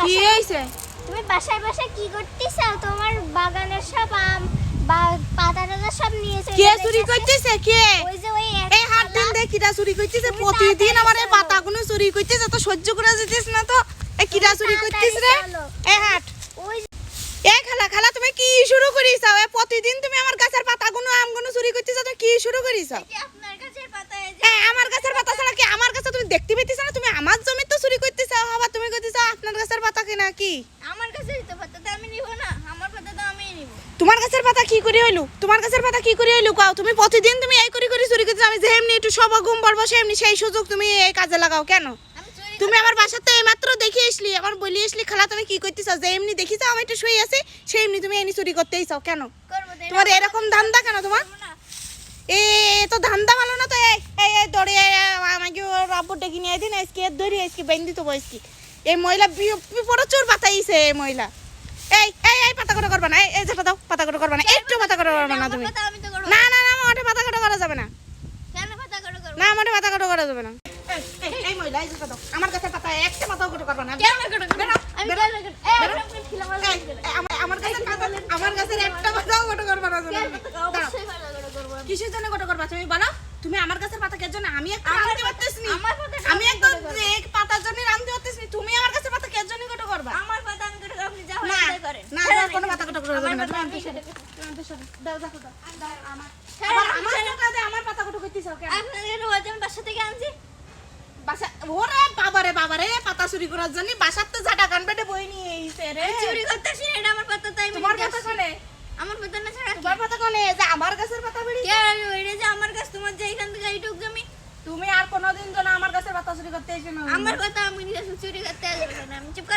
কি হইছে? তুমি বাসায় বাসায় কি করতেছ? তোমার বাগানের সব আম বা পাতাটা সব নিয়েছে। কে চুরি করতেছে? কে? ওই যে ওই এই হাত দিন দে কিটা চুরি করতেছে? প্রতিদিন আমার এই পাতাগুলো চুরি করতেছে, তো সহ্য করা যাইতেছ না তো। এই কিটা চুরি করতেছ রে? এই হাট। ওই এই খালা খালা তুমি কি শুরু করিছো? এই প্রতিদিন তুমি আমার গাছের পাতাগুলো আমগুলো চুরি করতেছ, তুমি কি শুরু করিছো? যে আপনার গাছের পাতা এই যে এই আমার গাছের পাতা ছাড়া কি আমার গাছে তুমি দেখতে পেতেছ না? তুমি আমার জমি তো চুরি করতেছ, আবার তুমি কইতেছ আপনার গাছের পাতা কিনা কি? আমার গাছের তো পাতা তো আমি নিব না, আমার পাতা তো আমিই নিব। তোমার গাছের পাতা কি করে হইলো? তোমার গাছের পাতা কি করে হইলো কও? তুমি প্রতিদিন তুমি এই করে করে চুরি করতেছ, আমি যেমনি একটু সব ঘুম পড়বো সেমনি সেই সুযোগ তুমি এই কাজে লাগাও কেন? আমি চুরি তুমি আমার বাসাতে এইমাত্র দেখে আসলি, আমার বলি আসলি খালা তুমি কি করতেছ? যে এমনি দেখিছ আমি একটু শুয়ে আছি সেমনি তুমি এনি চুরি করতেই চাও কেন? করব দে। তোমার এরকম ধান্দা কেন তোমার? এ তো ধান্দা ভালো না তো। এই এই এই দড়ি আমাকে ওর আব্বু ডেকে নিয়ে দিন, আজকে এর ধরি আজকে বেঁধি তো বয়সকি। এই মহিলা প্রচুর পাতাইছে এই মহিলা। এই এই এই পাতা কটা করবা না, এই ঝাঁটা দাও, পাতা কটা করবা না, একটু পাতা কটা করবা না তুমি। পাতা আমি তো করব না না না মোটে পাতা কটা করা যাবে না, কেন পাতা করব? না মোটে পাতা কটা করা যাবে না। এই এই এই মহিলা এই ঝাঁটা দাও, আমার কাছে পাতা একটা পাতাও কটা করবা না। কেন করব? আমি বেরো, কেন করব? এই বেরো। আপনি খিলাম এই, এই, আমার কাছে পাতা, আমার গাছের একটা পাতাও কটা করবা না তুমি। দাঁড়াও। অবশ্যই পাতা করব। কিসের জন্য কটা করবা তুমি বলো? তুমি আমার গাছের পাতা কের জন্য? আমি একটা রাঁধতে পারতেছি না। আমার পাতা আমি একটা এক পাতার জন্য রাঁধতে পারতেছি না। তুমি আমার কাছে পাতা কের জন্য কটা করবা? আমার পাতা আমি করব, আপনি যা না হয় তাই করেন। না তোমার কোনো পাতা কটা করা যাবে না। তুমি আনতে শোনো, তুমি আনতে শোনো। দাও দেখো দাও দাও আমার আবার আমার পাতা দিয়ে আমার পাতা কটা করতেছ কেন? আপনাদের রোজ আমি বাসা থেকে আনছি। বাসা ওরে বাবারে পাতা চুরি করার জন্য বাসার তো ঝাঁটা কান পেটে বই নিয়ে এইছে রে। চুরি করতেছি না, এটা আমার পাতা তাই আমি তোমার নিতে পাতা আসছি। কোনে? আমার পাতা না ছাড়া তোমার পাতা কোনে? যে আমার গাছের পাতা বেড়ি। কে ওইটা যে আমার কাছে, তোমার যে এখান থেকে এইটুক জমি তুমি আর কোনোদিন যেন আমার গাছের পাতা চুরি করতে এসো না। আমার পাতা আমি নিয়ে আসছি, চুরি করতে আসবে না। আমি চুপ করে